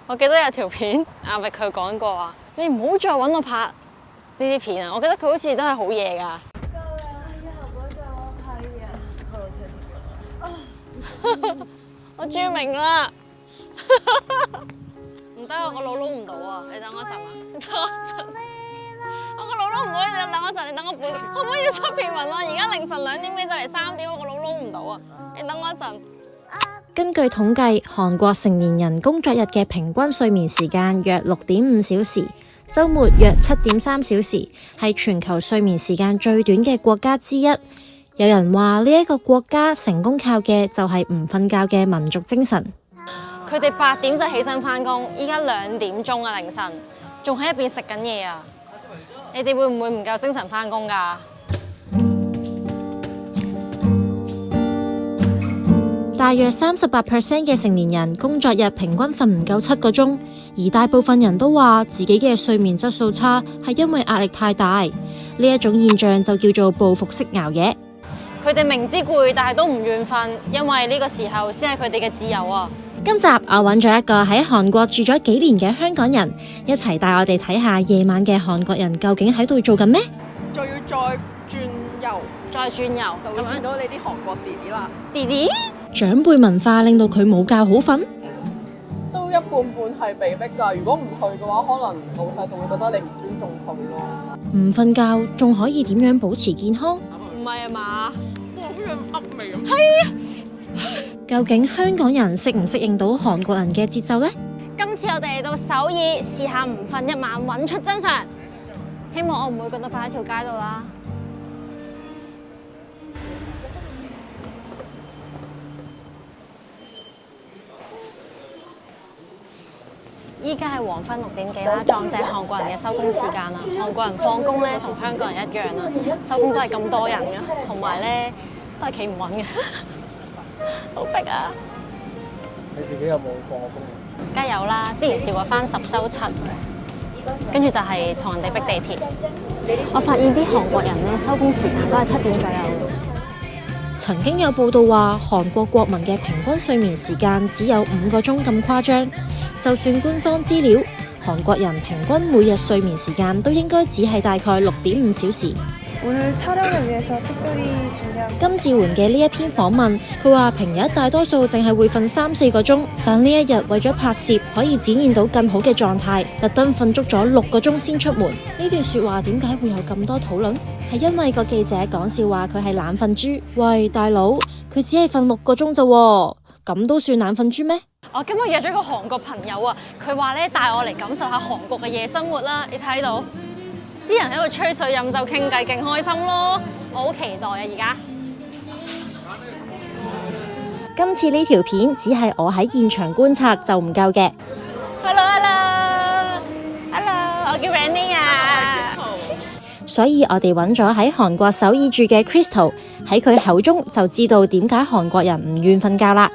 我記得有條片，阿域佢講過話，你唔好再揾我拍呢啲片啊！我記得佢好似都係好夜㗎。我終於明啦，唔得啊！我個腦撈唔到啊！你等我一陣啊！等我一陣，我個腦撈唔到，你等我一陣，你等我背，可唔可以出片文啊？而家凌晨2點幾就嚟3點，我個腦撈唔到啊！你等我一陣。根據統計，韓國成年人工作日嘅平均睡眠時間約6.5小時，週末約7.3小時，係全球睡眠時間最短嘅國家之一。有人話呢一個國家成功靠嘅就係唔瞓覺嘅民族精神。佢哋8點就起身返工，依家2點鐘啊凌晨，仲喺入邊食緊嘢啊！你哋會唔會唔夠精神返工㗎？大約38%嘅成年人工作日平均瞓唔夠7個鐘，而大部分人都話自己嘅睡眠質素差係因為壓力太大。呢一種現象就叫做報復式熬夜。佢哋明知攰，但係都唔願瞓，因為呢個時候先係佢哋嘅自由啊！今集我揾咗一個喺韓國住咗幾年嘅香港人，一齊帶我哋睇下夜晚嘅韓國人究竟喺度做緊咩？仲要再轉右，再轉右，就會見到你啲韓國弟弟啦。弟弟，長輩文化令到佢冇覺好瞓，都一半半係被逼㗎。如果唔去嘅話，可能老細就會覺得你唔尊重佢咯。唔瞓覺仲可以點樣保持健康？唔係啊嘛？哇，好似噏味咁。係啊！究竟香港人適唔適應到韓國人嘅節奏呢？今次我哋嚟到首爾，試下唔瞓一晚，揾出真相。希望我唔會覺得擺喺條街度啦。依家係黃昏6點幾啦，撞正韓國人嘅收工時間啦。韓國人放工咧同香港人一樣啦，收工都係咁多人嘅，同埋咧都係企唔穩嘅，好逼啊！你自己有冇放過工？梗係有啦，之前試過返10收7，跟住就係同人哋逼地鐵。我發現啲韓國人咧收工時間都係7點左右。曾經有報道話，韓國國民嘅平均睡眠時間只有5個鐘咁誇張。就算官方資料，韓國人平均每日睡眠時間都應該只係大概6.5小時。金智媛嘅呢一篇訪問，佢話平日大多數淨係會瞓3-4個鐘，但呢一日為咗拍攝可以展現到更好嘅狀態，特登瞓足咗6個鐘先出門。呢段說話點解會有咁多討論？係因為個記者講笑話佢係懶瞓豬。喂，大佬，佢只係瞓6個鐘咋，咁都算懶瞓豬咩？我今日約咗個韓國朋友啊，佢話咧帶我嚟感受下韓國嘅夜生活啦。你睇到啲人喺度吹水、飲酒、傾偈，勁開心咯！我好期待啊！而家今次呢條片只係我喺現場觀察就唔夠嘅。Hello，我叫 Randy 啊。所以我哋揾咗喺韓國首爾住嘅 Crystal， 喺佢口中就知道點解韓國人唔願瞓覺啦。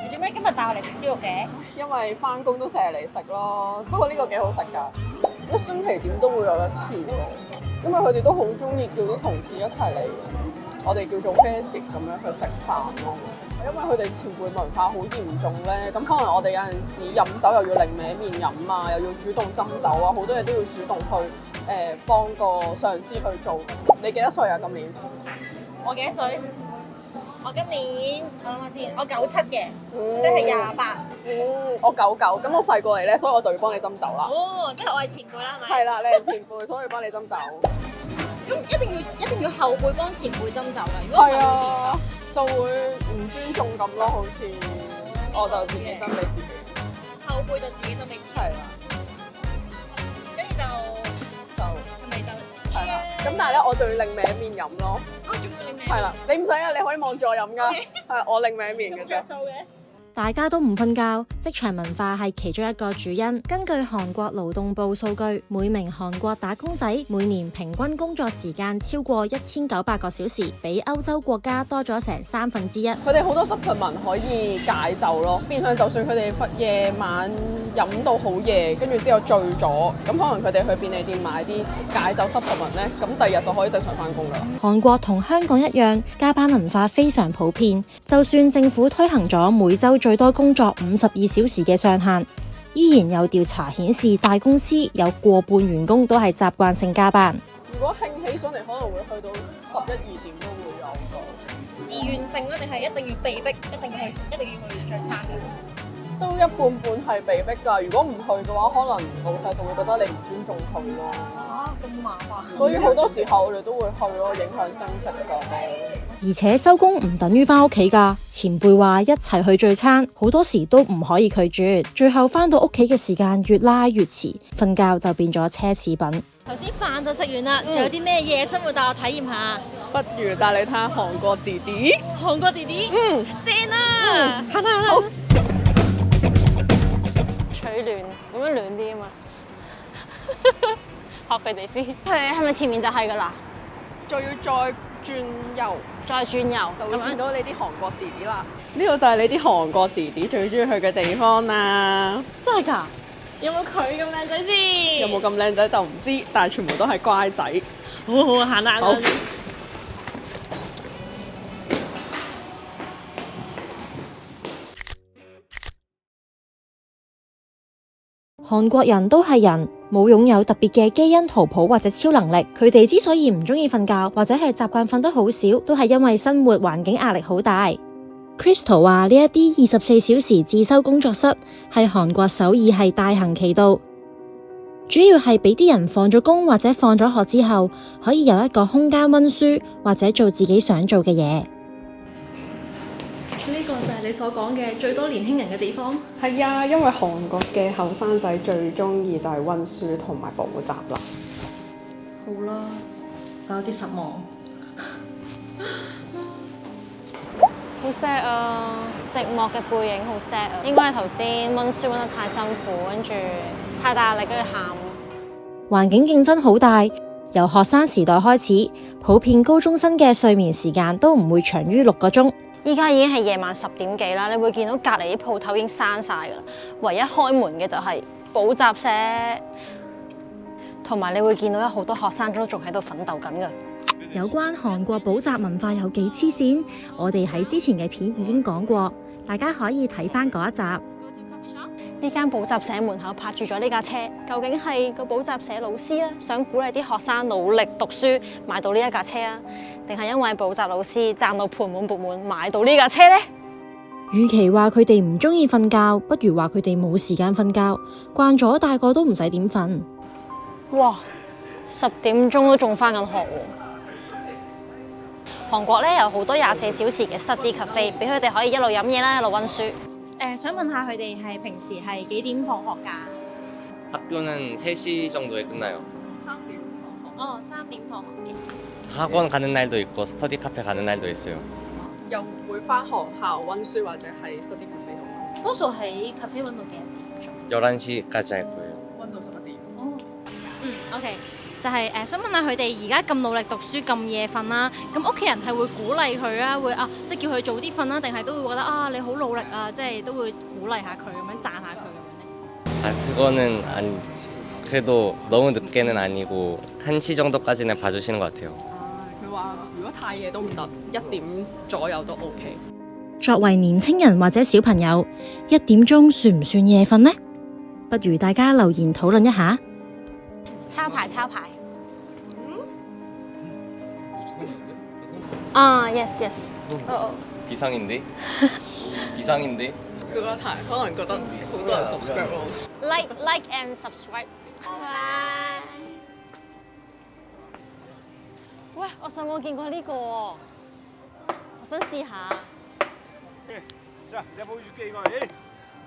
你做咩今日帶我嚟食燒肉嘅？因為翻工都成日嚟食咯。不過呢個幾好食㗎，一星期點都會有一次喎。因為佢哋都好中意叫啲同事一齊嚟，我哋叫做 fest 咁樣去食飯咯。因為佢哋前輩文化好嚴重咧，咁可能我哋有陣時飲酒又要另歪面飲啊，又要主動斟酒啊，好多嘢都要主動去幫個上司去做。你幾多歲啊？今年？我幾多歲？我今年我諗下先，我97嘅，即係28。我99，咁我細過嚟咧，所以我就要幫你斟酒啦。哦，即係我係前輩啦，係咪？係啦，你係前輩，所以要幫你斟酒。咁一定要後輩幫前輩斟酒㗎，如果唔係會點㗎？就會唔尊重咁咯，好似我就自己斟俾自己，後輩就自己斟俾自己。係啦，跟住就咪就係啦。咁但係咧，我就要另歪面飲咯。仲要另係啦，你唔使啊，你可以望住我飲㗎。係我另歪面嘅啫。數嘅。大家都唔瞓覺，職場文化係其中一個主因。根據韓國勞動部數據，每名韓國打工仔每年平均工作時間超過1900個小時，比歐洲國家多咗成1/3。佢哋好多 supplement 可以解咒咯，變相就算佢哋夜晚飲到好夜，跟住之後醉咗，咁可能佢哋去便利店買啲解酒supplement咧，咁第二日就可以正常翻工噶啦。韓國同香港一樣，加班文化非常普遍。就算政府推行咗每週最多工作52小時嘅上限，依然有調查顯示大公司有過半員工都係習慣性加班。如果興起上嚟，可能會去到11、2點都會有個。自願性咧，定係一定要被逼，一定要去聚餐嘅？都一半半係被逼㗎。如果唔去嘅話，可能老細就會覺得你唔尊重佢咯。咁麻煩。所以好多時候我哋都會去咯，影響升職㗎。而且收工唔等於返屋企㗎，前輩話一齊去聚餐，好多時都唔可以拒絕。最後返到屋企嘅時間越拉越遲，瞓覺就變咗奢侈品。頭先飯就食完啦，仲有啲咩夜生活帶我體驗下？不如帶你睇下韓國弟弟。韓國弟弟，正啊！行啦，好。取暖，咁樣暖啲啊嘛。學佢哋先。佢係咪前面就係㗎啦？再要再轉右，再轉右，就會見到你啲韓國弟弟啦。呢度就係你啲韓國弟弟最中意去嘅地方啦。真係㗎？有冇佢咁靚仔先？有冇咁靚仔就唔知，但係全部都係乖仔。好好啊，行啦。好。韓國人都係人，冇擁有特別嘅基因圖譜或者超能力。佢哋之所以唔中意瞓覺，或者係習慣瞓得好少，都係因為生活環境壓力好大。Crystal 話呢一啲24小時自修工作室係韓國首爾係大行其道，主要係俾啲人放咗工或者放咗學之後，可以有一個空間溫書或者做自己想做嘅嘢。呢個就係你所講嘅最多年輕人嘅地方。係啊，因為韓國嘅後生仔最中意就係溫書同埋補習啦。好啦，我有啲失望。好 sad 啊！寂寞嘅背影好 sad 啊！應該係頭先溫書溫得太辛苦，跟住太大壓力，跟住喊。環境競爭好大，由學生時代開始，普遍高中生嘅睡眠時間都唔會長於6個鐘。依家已經係夜晚10點幾啦，你會見到隔離啲鋪頭已經閂晒㗎啦，唯一開門嘅就係補習社，同埋你會見到有好多學生都仲喺度奮鬥緊㗎。有關韓國補習文化有幾黐線，我哋喺之前嘅片已經講過，大家可以睇返嗰一集。呢間補習社門口泊住咗呢架車，究竟係個補習社老師啊，想鼓勵啲學生努力讀書買到呢一架車啊，定係因為補習老師賺到盆滿缽滿買到呢架車呢？與其話佢哋唔中意瞓覺，不如話佢哋冇時間瞓覺，慣咗大個都唔使點瞓。哇，10點鐘都仲返緊學喎！韓國咧有好多24小時嘅 study cafe， 俾佢哋可以一路飲嘢啦，一路溫書。想問下佢哋係平時係幾點放學㗎학교는 3시 정도에 끝나요. ？3點放學。哦，3點放學嘅。 학원 가는 날도 있고 스터디 카페 가는 날도 있어요. 又會翻學校溫書或者係 study cafe 度多數喺 cafe 溫到幾點鐘？ 11시까지 할 거예요. 溫到11點。哦，OK，就係想問下佢哋而家咁努力讀書咁夜瞓啦，咁屋企人係會鼓勵佢啊，會即係叫佢早啲瞓啦，定係都會覺得你好努力啊，即係都會鼓勵下佢咁樣讚下佢咁樣咧？ 그거는 그래도 너무 늦게는 아니고 1시 정도까지는 봐주시는 것 같아요. 佢話如果太夜都唔得，1點左右都 OK。作為年輕人或者小朋友，1點鐘算唔算夜瞓呢？不如大家留言討論一下。抄牌。yes。비상인데? 비상인데? 覺得太可能覺得好多人 subscribe 咯。Like and subscribe。喂，我上網見過呢個喎，我想試下。 자, 내가 보여줄게 이거. 에이.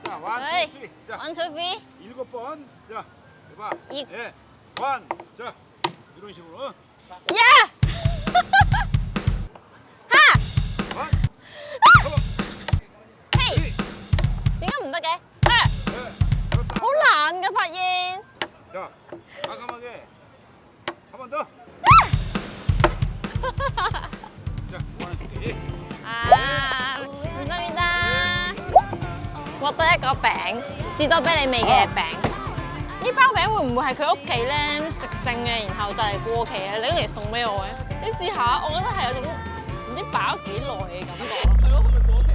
자, 1, 2, 3. 자, 1, 2, 3。 7번. 자, 해봐. 이. 예. 1. 자, 이런 식으로. 어? Yeah! 원. Hey! 點解唔得嘅？ 예. 그렇다. 好難㗎發現。 자, 과감하게. 한 번 더. 자, 그만해줄게. 啊，唔得。獲得一個餅，士多啤梨味嘅餅。呢包餅會唔會係佢屋企咧食剩嘅，然後就嚟過期嘅，拎嚟送俾我嘅？你試下，我覺得係有種唔知擺咗幾耐嘅感覺。係咯，係咪過期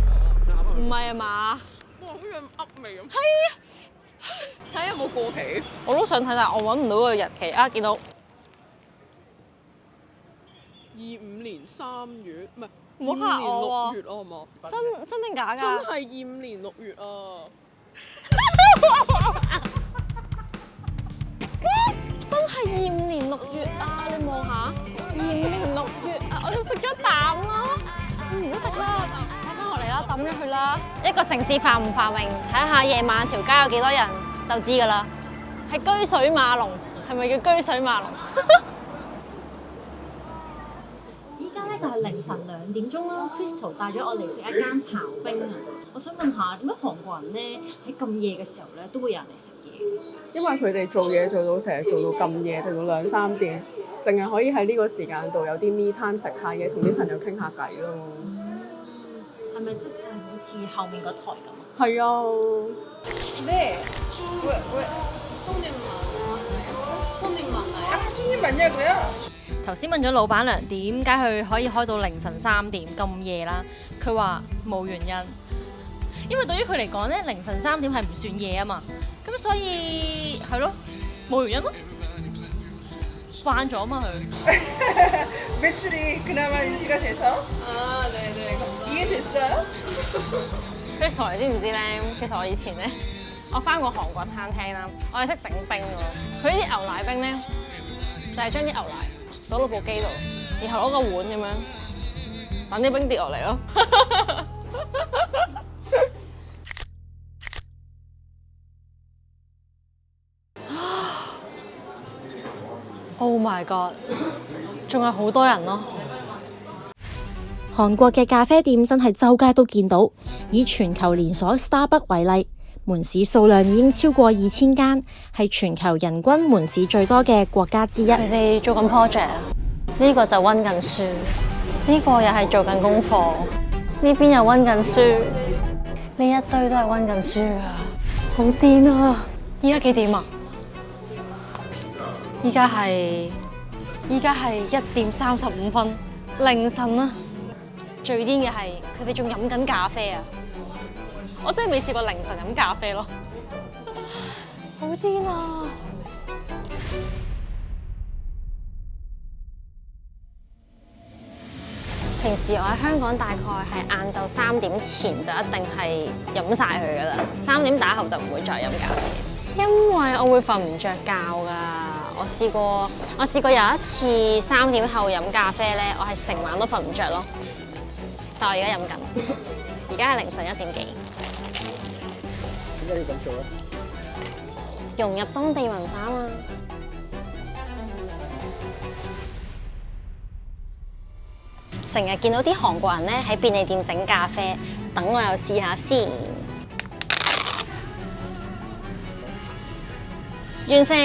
㗎？唔係啊嘛？哇，好似噏味咁。係啊，睇下有冇過期。我都想睇，但係我揾唔到個日期啊！見到25年3月，唔係唔好嚇我喎25年6月啊，係嘛？真定假㗎？真係25年6月啊！真係25年6月啊！你望下，25年6月啊！我仲食咗一啖啦，唔好食啦，擺翻落嚟啦，抌咗佢啦。一個城市繁唔繁榮，睇下夜晚條街有幾多人就知㗎啦。係居水馬龍，係咪叫居水馬龍？依家咧就係凌晨2點鐘啦 ，Crystal 帶咗我嚟食一間刨冰啊！我想問下，點解韓國人咧喺咁夜嘅時候咧都會有人嚟食嘢？因為佢哋做嘢做到成日做到咁夜，做到2、3點，淨係可以喺呢個時間度有啲 me time 食下嘢，同啲朋友傾下偈咯。係咪即係好似後面嗰台咁啊？係啊。네. 왜? 손님 많냐고요? 頭先問咗老闆娘點解佢可以開到凌晨3點咁夜啦，佢話冇原因，因為對於佢嚟講咧，凌晨3點係唔算夜啊嘛，咁所以係咯，冇原因咯，慣咗啊嘛佢。 매출이 그나마 유지가 돼서? 아, 네네. 이해됐어요? Crystal 你知唔知咧？其實我以前咧，我翻過韓國餐廳啦，我係識整冰喎。佢呢啲牛奶冰咧，就係將啲牛奶倒落部機度，然後攞個碗咁樣等啲冰跌落嚟咯。Oh my god！ 仲有好多人咯。韓國嘅咖啡店真係周街都見到，以全球連鎖 Starbucks 為例，門市數量已經超過2000間，係全球人均門市最多嘅國家之一。你哋做緊 project 啊？呢個就溫緊書，呢個又係做緊功課，呢邊又溫緊書，呢一堆都係溫緊書啊！好癲啊！依家幾點啊？依家係1點35分，凌晨啊！最癲嘅係佢哋仲飲緊咖啡啊！我真係未試過凌晨飲咖啡咯，好癲啊！平時我喺香港大概係晏晝3點前就一定係飲晒佢噶啦，3點打後就唔會再飲咖啡，因為我會瞓唔着覺噶。我試過有一次3點後飲咖啡咧，我係成晚都瞓唔着咯。但我而家飲緊，而家係凌晨1點幾。點解要咁做咧？融入當地文化啊嘛。成日見到啲韓國人咧喺便利店整咖啡，等我又試下先。完成，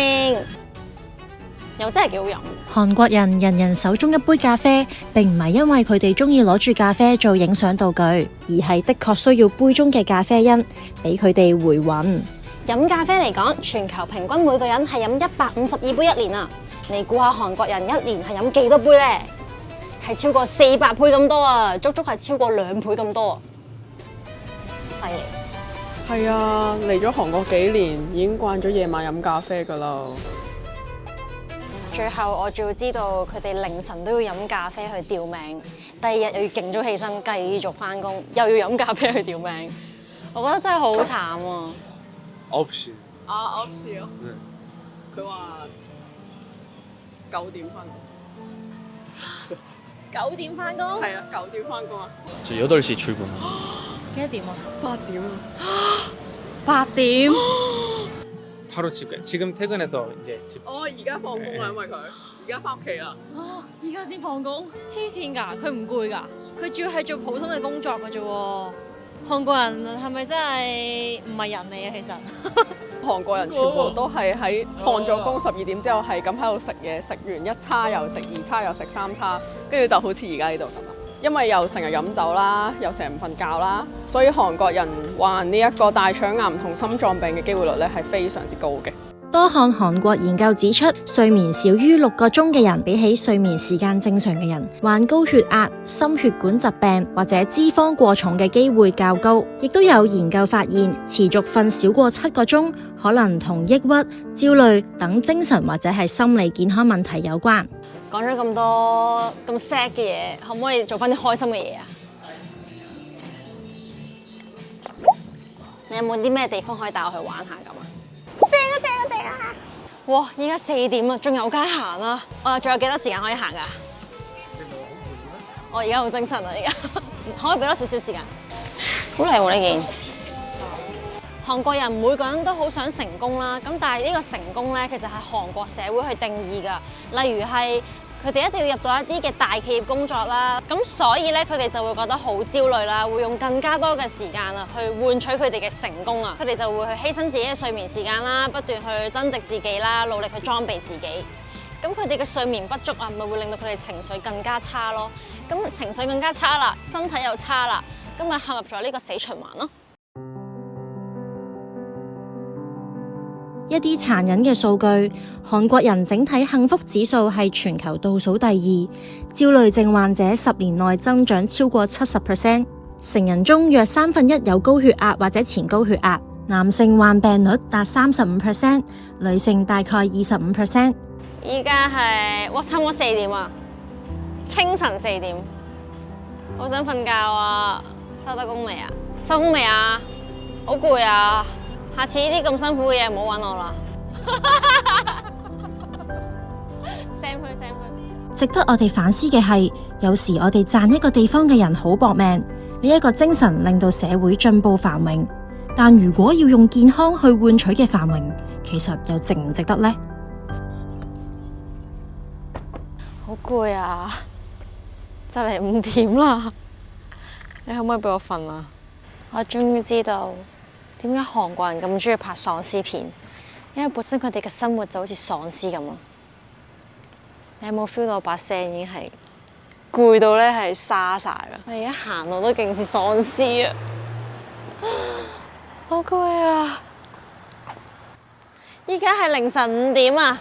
又真係幾好飲。韓國人人人手中一杯咖啡，並唔係因為佢哋中意攞住咖啡做影相道具，而係的確需要杯中嘅咖啡因，俾佢哋回魂。飲咖啡嚟講，全球平均每個人係飲152杯一年啊！你估下韓國人一年係飲幾多杯呢？係超過400倍咁多啊！足足係超過2倍咁多，犀利！係啊，嚟咗韓國幾年，已經慣咗夜晚飲咖啡㗎啦。最後我仲要知道佢哋凌晨都要飲咖啡去吊命，第2日又要勁早起身繼續返工，又要飲咖啡去吊命，我覺得真係好慘啊！ 9시. 아, 9시요? 네. 佢話9點返工。 9點返工？係啊，9點返工啊。저 8시 출근.幾多點啊8點啊。 ？8點？ 바로 지금 퇴근해서 이제 집. 而家放工啦，因為佢而家返屋企啦。而家先放工？黐線㗎，佢唔攰㗎？佢主要係做普通嘅工作㗎啫喎。韓國人係咪真係唔係人嚟啊？其實韓國人全部都係喺放咗工12點之後係咁喺度食嘢，食完1叉又食2叉又食3叉，跟住就好似而家呢度咁啦。因為又成日飲酒啦，又成日唔瞓覺啦，所以韓國人患呢一個大腸癌同心臟病嘅機會率咧係非常之高嘅。多項韓國研究指出，睡眠少於6個鐘嘅人，比起睡眠時間正常嘅人，患高血壓、心血管疾病或者脂肪過重嘅機會較高。亦都有研究發現，持續瞓少過7個鐘，可能同抑鬱、焦慮等精神或者係心理健康問題有關。講咗咁多咁 sad 嘅嘢，可唔可以做翻啲開心嘅嘢啊？你有冇啲咩地方可以帶我去玩下咁啊？正啊！哇！依家4點啦，仲有街行啊！我仲有幾多時間可以行㗎？我而家好精神啊！而家可唔可以俾多少少時間？好靚喎呢件。韓國人每個人都好想成功啦，咁但係呢個成功咧，其實係韓國社會去定義㗎。例如係佢哋一定要入到一啲嘅大企業工作啦，咁所以咧佢哋就會覺得好焦慮啦，會用更加多嘅時間啊去換取佢哋嘅成功啊，佢哋就會去犧牲自己嘅睡眠時間啦，不斷去增值自己啦，努力去裝備自己。咁佢哋嘅睡眠不足啊，咪會令到佢哋情緒更加差咯。咁情緒更加差啦，身體又差啦，咁咪陷入咗呢個死循環咯。一啲殘忍嘅數據，韓國人整體幸福指數係全球倒數第2，焦慮症患者10年內增長超過70%，成人中約1/3有高血壓或者前高血壓，男性患病率達35%，女性大概25%。依家係差唔多4點啊，清晨4點，好想瞓覺啊！收得工未啊？收工未啊？好攰啊！下次呢啲咁辛苦嘅嘢唔好揾我啦。Sam 去。值得我哋反思嘅係，有時我哋讚一個地方嘅人好搏命，呢一個精神令到社會進步繁榮。但如果要用健康去換取嘅繁榮，其實又值唔值得呢？好攰啊！就嚟5點啦，你可唔可以俾我瞓啊？我終於知道點解韓國人咁中意拍喪屍片，因為本身佢哋嘅生活就好似喪屍咁咯。你有冇 feel 到把聲已經係攰到咧係沙晒啦？我而家行路都勁似喪屍啊！好攰啊！依家係凌晨5點啊！